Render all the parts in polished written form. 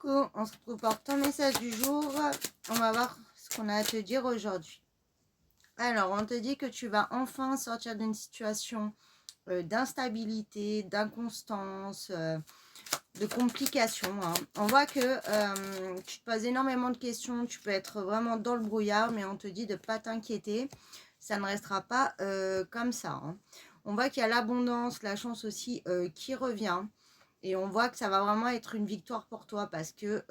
coucou, on se retrouve pour ton message du jour. On va voir ce qu'on a à te dire aujourd'hui. Alors, on te dit que tu vas enfin sortir d'une situation d'instabilité, d'inconstance, de complications. Hein. On voit que tu te poses énormément de questions, tu peux être vraiment dans le brouillard, mais on te dit de ne pas t'inquiéter. Ça ne restera pas comme ça. Hein. On voit qu'il y a l'abondance, la chance aussi qui revient. Et on voit que ça va vraiment être une victoire pour toi parce que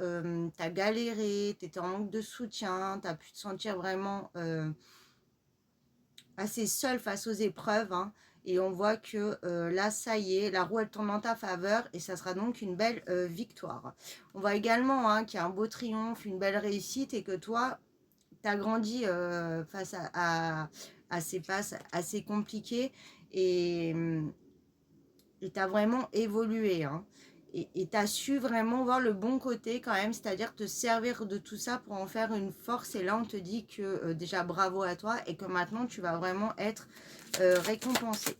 tu as galéré, tu étais en manque de soutien, tu as pu te sentir vraiment assez seul face aux épreuves. Hein, et on voit que là, ça y est, la roue elle tourne en ta faveur et ça sera donc une belle victoire. On voit également qu'il y a un beau triomphe, une belle réussite et que toi, tu as grandi face à ces passes assez compliquées et tu as vraiment évolué. Hein. Et tu as su vraiment voir le bon côté quand même, c'est-à-dire te servir de tout ça pour en faire une force. Et là, on te dit que déjà bravo à toi et que maintenant, tu vas vraiment être récompensé.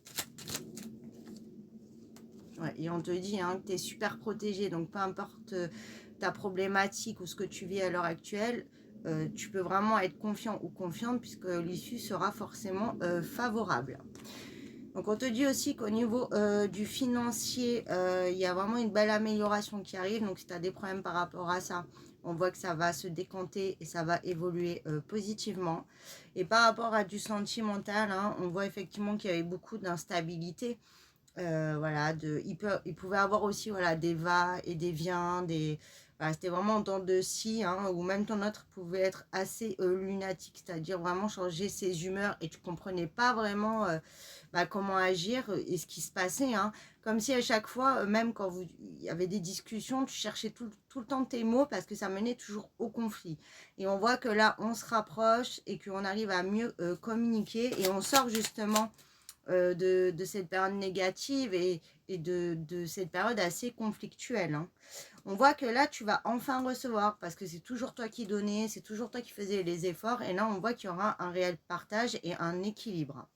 Ouais, et on te dit que tu es super protégé, donc peu importe ta problématique ou ce que tu vis à l'heure actuelle, tu peux vraiment être confiant ou confiante puisque l'issue sera forcément favorable. Donc on te dit aussi qu'au niveau du financier, il y a vraiment une belle amélioration qui arrive. Donc si tu as des problèmes par rapport à ça, on voit que ça va se décanter et ça va évoluer positivement. Et par rapport à du sentimental, on voit effectivement qu'il y avait beaucoup d'instabilité. Voilà, il pouvait avoir aussi voilà, des va et des viens, voilà, c'était vraiment en temps de scie, ou même ton autre pouvait être assez lunatique, c'est-à-dire vraiment changer ses humeurs et tu comprenais pas vraiment comment agir et ce qui se passait. Comme si à chaque fois, même quand il y avait des discussions, tu cherchais tout le temps tes mots parce que ça menait toujours au conflit. Et on voit que là, on se rapproche et qu'on arrive à mieux communiquer et on sort justement de cette période négative et de cette période assez conflictuelle. Hein. On voit que là, tu vas enfin recevoir parce que c'est toujours toi qui donnais, c'est toujours toi qui faisais les efforts. Et là, on voit qu'il y aura un réel partage et un équilibre.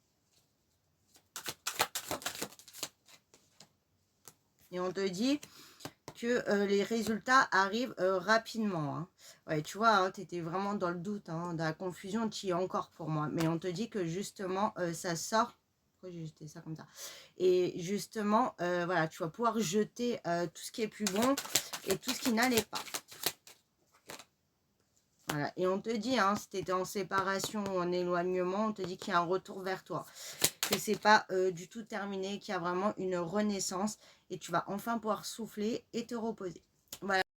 Et on te dit que les résultats arrivent rapidement. Hein. Ouais, tu vois, tu étais vraiment dans le doute, dans la confusion, tu y es encore pour moi. Mais on te dit que justement, ça sort. Pourquoi j'ai jeté ça comme ça? Et justement, voilà, tu vas pouvoir jeter tout ce qui est plus bon et tout ce qui n'allait pas. Voilà. Et on te dit, si tu étais en séparation ou en éloignement, on te dit qu'il y a un retour vers toi. Que c'est pas du tout terminé, qu'il y a vraiment une renaissance et tu vas enfin pouvoir souffler et te reposer. Voilà.